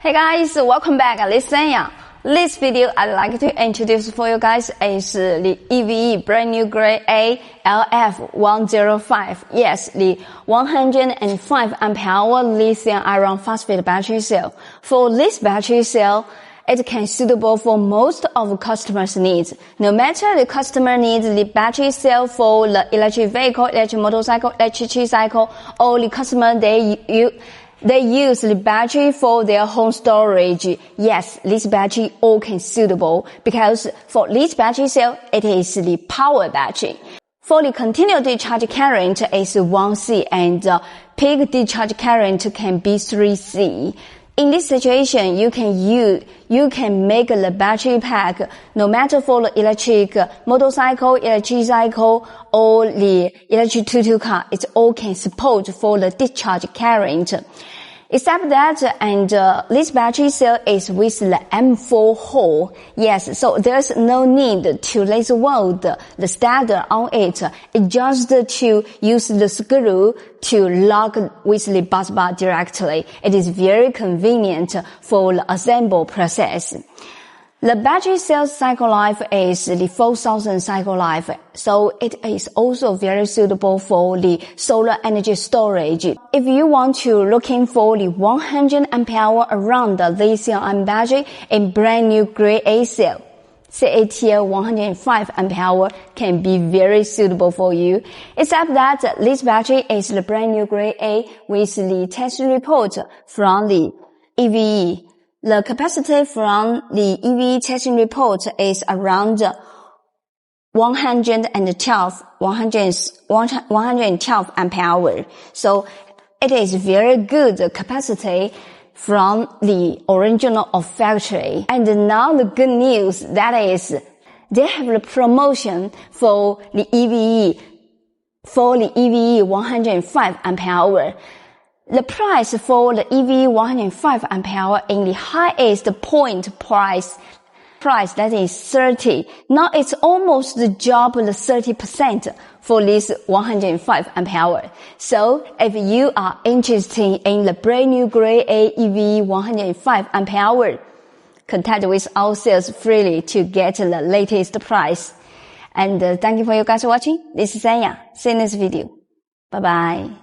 Hey guys, welcome back. This is Sanya. This video I'd like to introduce for you guys is the EVE brand new grade A LF105. Yes, the 105 ampere hour lithium iron phosphate battery cell. For this battery cell, it can suitable for most of customers' needs. No matter the customer needs the battery cell for the electric vehicle, electric motorcycle, electric tricycle, or the customer they use the battery for their home storage. Yes, this battery all can suitable because for this battery cell, it is the power battery. For the continuous discharge current is 1C and peak discharge current can be 3C. In this situation, you can make the battery pack no matter for the electric motorcycle, electric cycle, or the electric tuk-tuk car. It all can support for the discharge current. Except that, this battery cell is with the M4 hole. Yes, so there's no need to laser weld the starter on it. It's just to use the screw to lock with the busbar directly. It is very convenient for the assemble process. The battery cell cycle life is the 4,000 cycle life, so it is also very suitable for the solar energy storage. If you want to looking for the 100 ampere hour around the lithium-ion battery in brand new grade A cell, CATL 105 ampere hour can be very suitable for you. Except that this battery is the brand new grade A with the test report from the EVE. The capacity from the EVE testing report is around 112 ampere hour. So it is very good capacity from the original of factory. And now the good news, that is, they have the promotion for the EVE 105 ampere hour. The price for the EVE 105 ampere hour in the highest point price that is 30. Now it's almost the job the 30% for this 105 ampere hour. So if you are interested in the brand new grade A EVE 105 ampere hour, contact with our sales freely to get the latest price. And thank you for you guys watching. This is Sanya. See you in this video. Bye bye.